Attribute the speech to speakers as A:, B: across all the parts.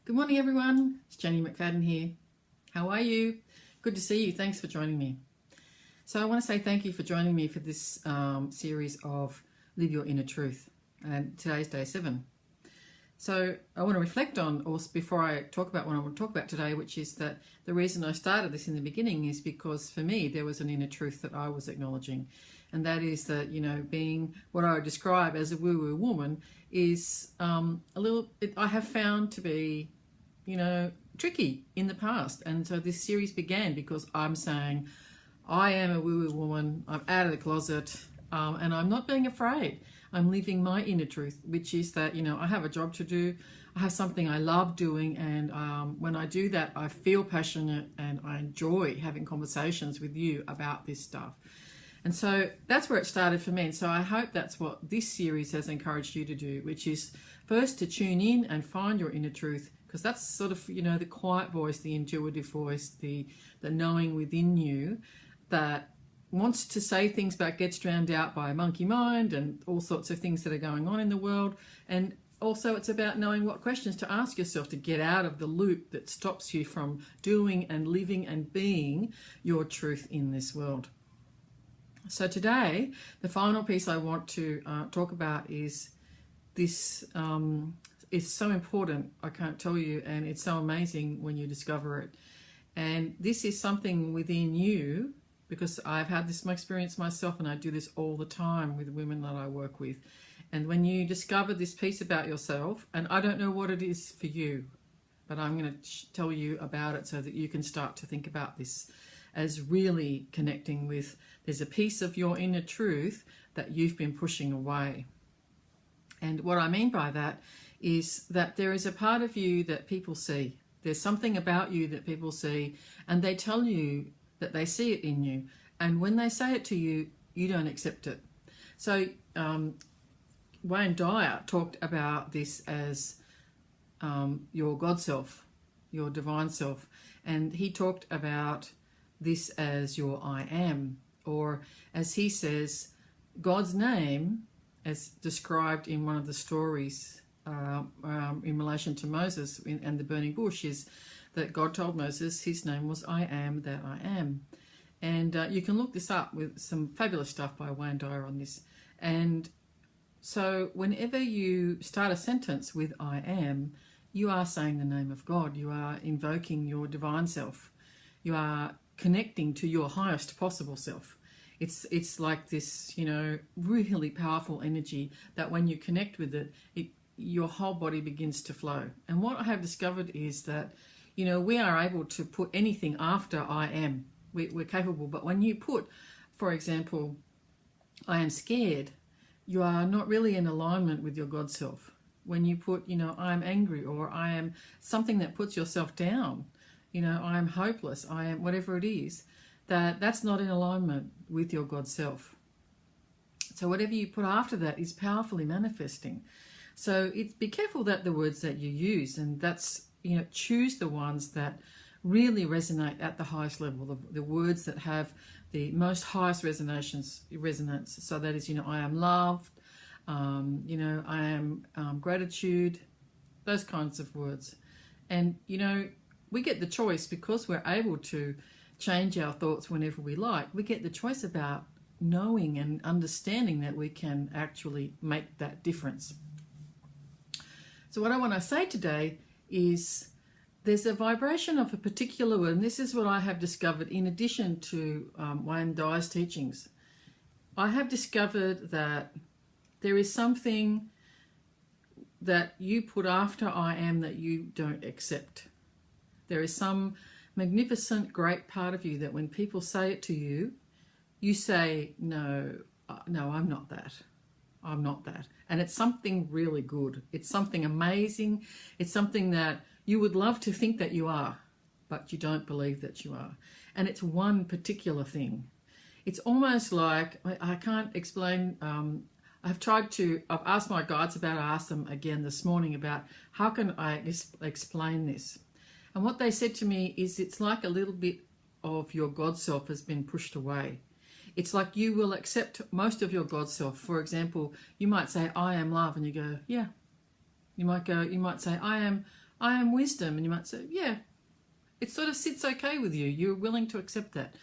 A: Good morning, everyone. It's Jenny McFadden here. How are you? Good to see you. Thanks for joining me. So I want to say thank you for joining me for this series of Live Your Inner Truth. And today's day 7. So I want to reflect on, also before I talk about what I want to talk about today, which is that the reason I started this in the beginning is because for me there was an inner truth that I was acknowledging. And that is that, being what I would describe as a woo-woo woman is I have found to be, tricky in the past. And so this series began because I'm saying, I am a woo-woo woman, I'm out of the closet, and I'm not being afraid. I'm living my inner truth, which is that, I have a job to do, I have something I love doing, and when I do that, I feel passionate and I enjoy having conversations with you about this stuff. And so that's where it started for me. And so I hope that's what this series has encouraged you to do, which is first to tune in and find your inner truth, because that's sort of, the quiet voice, the intuitive voice, the knowing within you that wants to say things but gets drowned out by a monkey mind and all sorts of things that are going on in the world. And also it's about knowing what questions to ask yourself to get out of the loop that stops you from doing and living and being your truth in this world. So today, the final piece I want to talk about is this. It's so important, I can't tell you, and it's so amazing when you discover it. And this is something within you, because I've had this experience myself, and I do this all the time with women that I work with. And when you discover this piece about yourself, and I don't know what it is for you, but I'm going to tell you about it so that you can start to think about this as really connecting with, there's a piece of your inner truth that you've been pushing away. And what I mean by that is that there is a part of you that people see. There's something about you that people see, and they tell you that they see it in you. And when they say it to you, you don't accept it. So Wayne Dyer talked about this as your God self, your divine self. And he talked about this as your I am, or as he says, God's name, as described in one of the stories in relation to Moses and the burning bush, is that God told Moses his name was I am that I am. And you can look this up with some fabulous stuff by Wayne Dyer on this. And so whenever you start a sentence with I am, you are saying the name of God. You are invoking your divine self. You are connecting to your highest possible self. It's like this, really powerful energy that when you connect with it, your whole body begins to flow. And what I have discovered is that, we are able to put anything after I am. We're capable. But when you put, for example, I am scared, you are not really in alignment with your God self. When you put, I am angry, or I am something that puts yourself down, I am hopeless, I am whatever it is, that's not in alignment with your God self. So whatever you put after that is powerfully manifesting. So be careful that the words that you use, and that's, choose the ones that really resonate at the highest level, the words that have the most highest resonance. So that is, I am loved, I am gratitude, those kinds of words. And, we get the choice, because we're able to change our thoughts whenever we like. We get the choice about knowing and understanding that we can actually make that difference. So what I want to say today is there's a vibration of a particular word, and this is what I have discovered in addition to Wayne Dyer's teachings. I have discovered that there is something that you put after I am that you don't accept. There is some magnificent, great part of you that when people say it to you, you say, no, I'm not that. I'm not that. And it's something really good. It's something amazing. It's something that you would love to think that you are, but you don't believe that you are. And it's one particular thing. It's almost like, I can't explain. I've asked my guides about it. I asked them again this morning about how can I explain this. And what they said to me is it's like a little bit of your God self has been pushed away. It's like you will accept most of your God self. For example, you might say, I am love, and you go, yeah. You might say, I am I am wisdom. And you might say, yeah, it sort of sits okay with you. You're willing to accept that.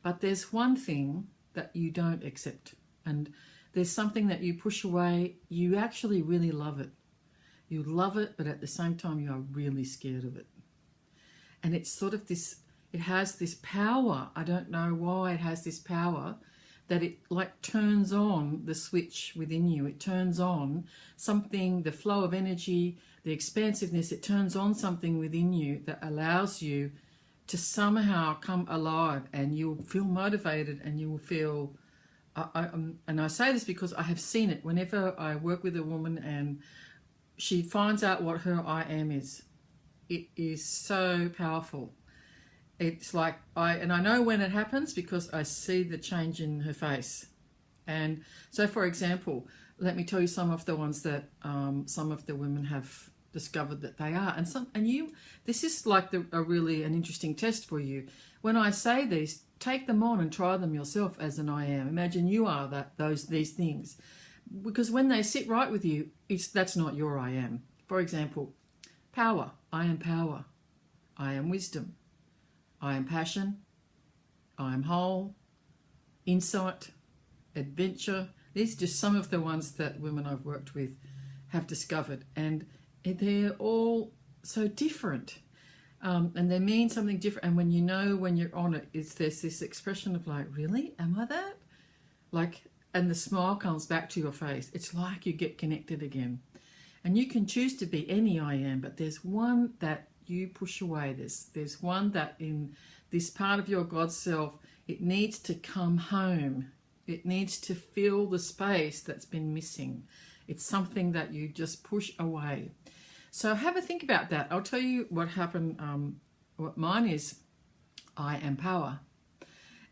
A: But there's one thing that you don't accept. And there's something that you push away. You actually really love it. You love it, but at the same time, you are really scared of it. And it's sort of this, it has this power. I don't know why it has this power that it like turns on the switch within you. It turns on something, the flow of energy, the expansiveness. It turns on something within you that allows you to somehow come alive, and you'll feel motivated, and you will feel, and I say this because I have seen it whenever I work with a woman and she finds out what her I am is. It is so powerful. It's like I know when it happens because I see the change in her face. And so, for example, let me tell you some of the ones that some of the women have discovered that they are. This is like really an interesting test for you. When I say these, take them on and try them yourself as an I am. Imagine you are these things. Because when they sit right with you, that's not your I am. For example, power. I am power. I am wisdom. I am passion. I am whole. Insight. Adventure. These are just some of the ones that women I've worked with have discovered. And they're all so different. And they mean something different. And when you're on it, there's this expression of like, really? Am I that? Like, and the smile comes back to your face. It's like you get connected again. And you can choose to be any I am, but there's one that you push away. There's one that in this part of your God self, it needs to come home. It needs to fill the space that's been missing. It's something that you just push away. So have a think about that. I'll tell you what happened. What mine is, I am power.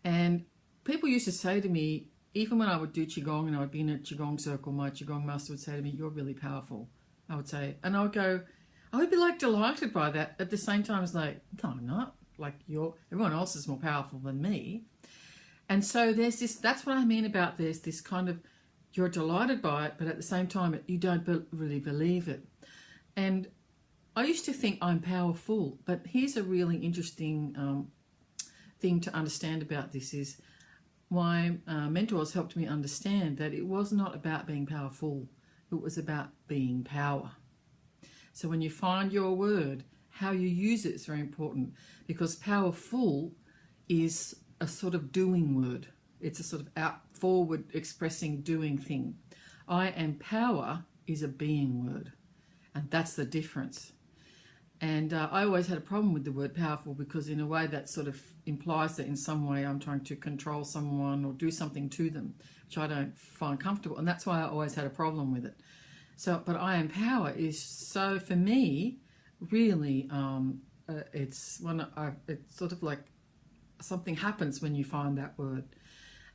A: And people used to say to me, even when I would do Qigong and I would be in a Qigong circle, my Qigong master would say to me, you're really powerful. I would say, and I would be like delighted by that. At the same time, it's like, no, I'm not. Like everyone else is more powerful than me. And so there's this, that's what I mean about there's this kind of, you're delighted by it, but at the same time, you don't really believe it. And I used to think I'm powerful, but here's a really interesting thing to understand about this is, my mentors helped me understand that it was not about being powerful. It was about being power. So when you find your word, how you use it is very important, because powerful is a sort of doing word. It's a sort of forward expressing doing thing. I am power is a being word. And that's the difference. And I always had a problem with the word powerful, because in a way that sort of implies that in some way I'm trying to control someone or do something to them, which I don't find comfortable. And that's why I always had a problem with it. So, but I am power is so, for me, really, it's sort of like something happens when you find that word.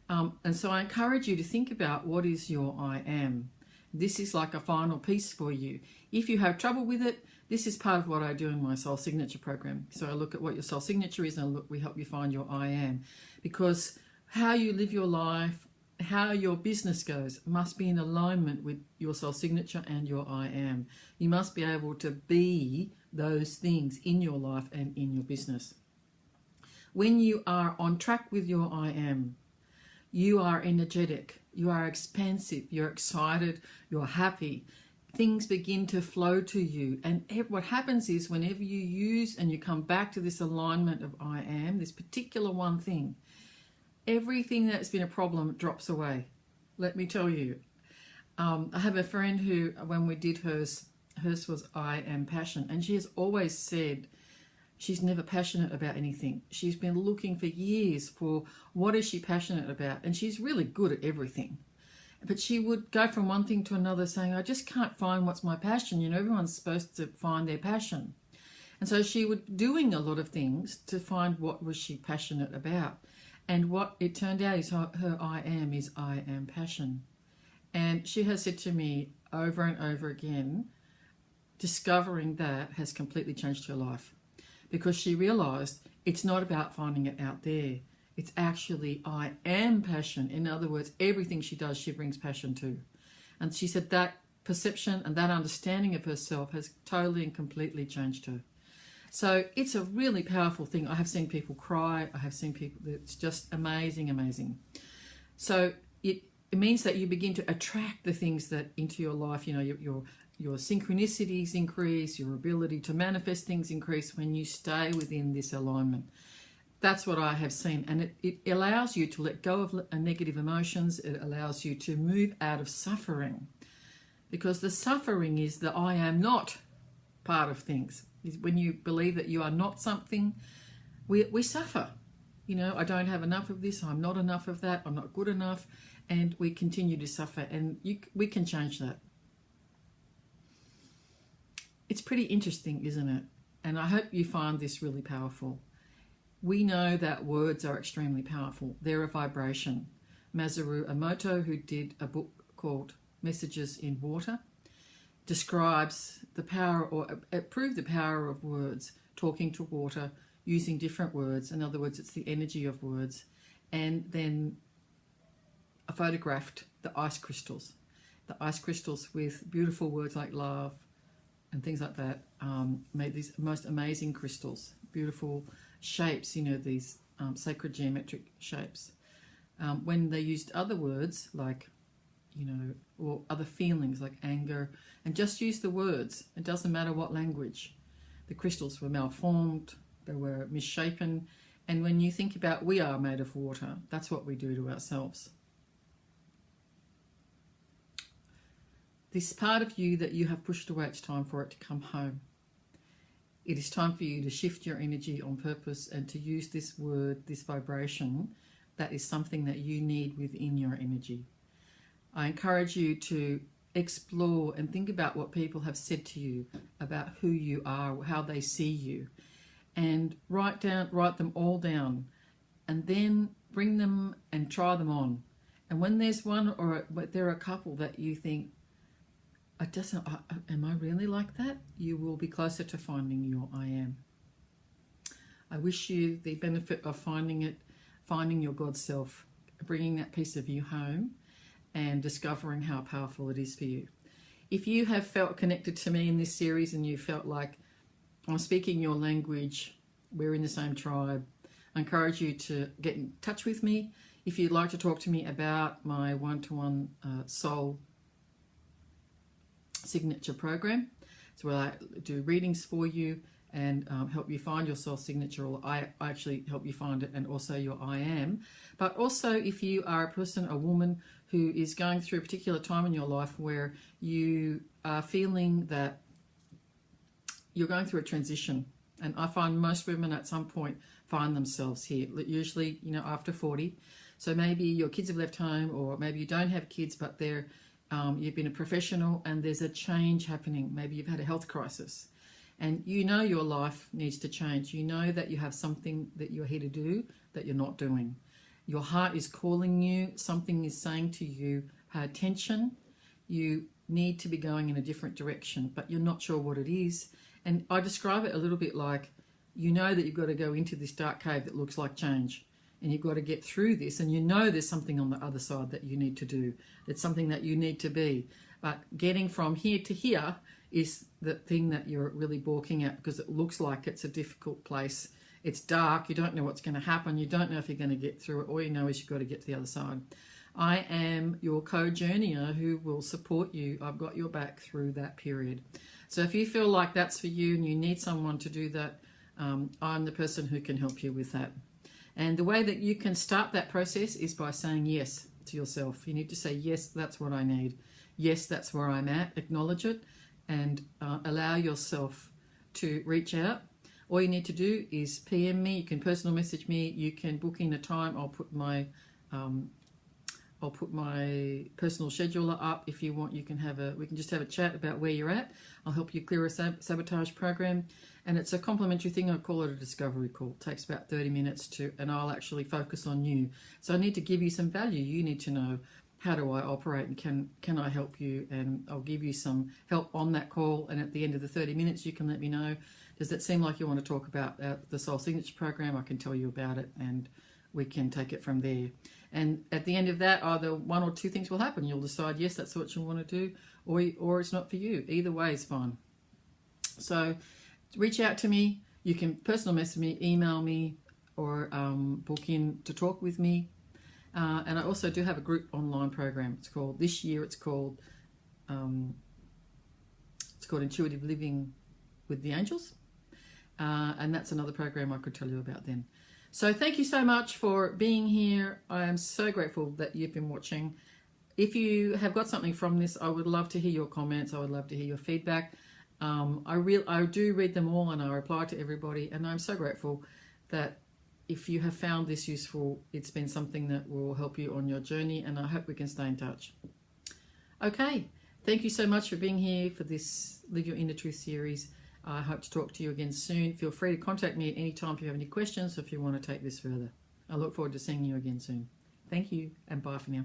A: And so I encourage you to think about what is your I am. This is like a final piece for you. If you have trouble with it, this is part of what I do in my soul signature program. So I look at what your soul signature is, and we help you find your I am. Because how you live your life, how your business goes, must be in alignment with your soul signature and your I am. You must be able to be those things in your life and in your business. When you are on track with your I am, you are energetic, you are expansive, you're excited, you're happy. Things begin to flow to you. And what happens is, whenever you use and you come back to this alignment of I am, this particular one thing, everything that's been a problem drops away. Let me tell you. I have a friend who, when we did hers was I am passion. And she has always said she's never passionate about anything. She's been looking for years for what is she passionate about. And she's really good at everything. But she would go from one thing to another saying, I just can't find what's my passion. You know, everyone's supposed to find their passion. And so she was doing a lot of things to find what was she passionate about. And what it turned out is her I am is I am passion. And she has said to me over and over again, discovering that has completely changed her life. Because she realised it's not about finding it out there. It's actually I am passion. In other words, everything she does, she brings passion to. And she said that perception and that understanding of herself has totally and completely changed her. So it's a really powerful thing. I have seen people cry. I have seen people, it's just amazing, amazing. So it means that you begin to attract the things that into your life, you know, your synchronicities increase, your ability to manifest things increase when you stay within this alignment. That's what I have seen. And it allows you to let go of negative emotions. It allows you to move out of suffering, because the suffering is the I am not part of things. When you believe that you are not something, we suffer. You know, I don't have enough of this, I'm not enough of that, I'm not good enough, and we continue to suffer, and we can change that. It's pretty interesting, isn't it? And I hope you find this really powerful. We know that words are extremely powerful. They're a vibration. Masaru Emoto, who did a book called Messages in Water, describes the power, or proved the power of words, talking to water, using different words. In other words, it's the energy of words. And then I photographed the ice crystals with beautiful words like love and things like that, made these most amazing crystals, beautiful shapes, you know, these sacred geometric shapes. When they used other words like, you know, or other feelings like anger, and just use the words, it doesn't matter what language, the crystals were malformed, they were misshapen. And when you think about, we are made of water, that's what we do to ourselves. This part of you that you have pushed away, it's time for it to come home. It is time for you to shift your energy on purpose and to use this word, this vibration, that is something that you need within your energy. I encourage you to explore and think about what people have said to you about who you are, how they see you, and write them all down, and then bring them and try them on. And when there's one or there are a couple that you think, am I really like that? You will be closer to finding your I am. I wish you the benefit of finding your God self, bringing that piece of you home, and discovering how powerful it is for you. If you have felt connected to me in this series and you felt like I'm speaking your language, we're in the same tribe, I encourage you to get in touch with me. If you'd like to talk to me about my one-to-one soul signature program, it's where I do readings for you and help you find your soul signature, or I actually help you find it, and also your I am. But also, if you are a person, a woman who is going through a particular time in your life where you are feeling that you're going through a transition, and I find most women at some point find themselves here, usually, you know, after 40. So maybe your kids have left home, or maybe you don't have kids, but they're you've been a professional and there's a change happening. Maybe you've had a health crisis and you know your life needs to change. You know that you have something that you're here to do that you're not doing. Your heart is calling you. Something is saying to you, pay attention. You need to be going in a different direction, but you're not sure what it is. And I describe it a little bit like, you know that you've got to go into this dark cave that looks like change. And you've got to get through this, and you know there's something on the other side that you need to do. It's something that you need to be. But getting from here to here is the thing that you're really balking at, because it looks like it's a difficult place. It's dark. You don't know what's going to happen. You don't know if you're going to get through it. All you know is you've got to get to the other side. I am your co-journeyer who will support you. I've got your back through that period. So if you feel like that's for you and you need someone to do that, I'm the person who can help you with that. And the way that you can start that process is by saying yes to yourself. You need to say, yes, that's what I need. Yes, that's where I'm at. Acknowledge it and allow yourself to reach out. All you need to do is PM me. You can personal message me. You can book in a time. I'll put my personal scheduler up. If you want, we can just have a chat about where you're at. I'll help you clear a sabotage program. And it's a complimentary thing. I call it a discovery call. It takes about 30 minutes and I'll actually focus on you. So I need to give you some value. You need to know, how do I operate, and can I help you? And I'll give you some help on that call. And at the end of the 30 minutes, you can let me know, does that seem like you want to talk about the Soul Signature Program? I can tell you about it, and we can take it from there. And at the end of that, either one or two things will happen. You'll decide, yes, that's what you want to do, or it's not for you. Either way is fine. So reach out to me. You can personal message me, email me, or book in to talk with me. And I also do have a group online program. It's called, this year it's called Intuitive Living with the Angels. And that's another program I could tell you about then. So thank you so much for being here. I am so grateful that you've been watching. If you have got something from this, I would love to hear your comments. I would love to hear your feedback. I do read them all and I reply to everybody. And I'm so grateful that if you have found this useful, it's been something that will help you on your journey. And I hope we can stay in touch. Okay. Thank you so much for being here for this Live Your Inner Truth series. I hope to talk to you again soon. Feel free to contact me at any time if you have any questions or if you want to take this further. I look forward to seeing you again soon. Thank you and bye for now.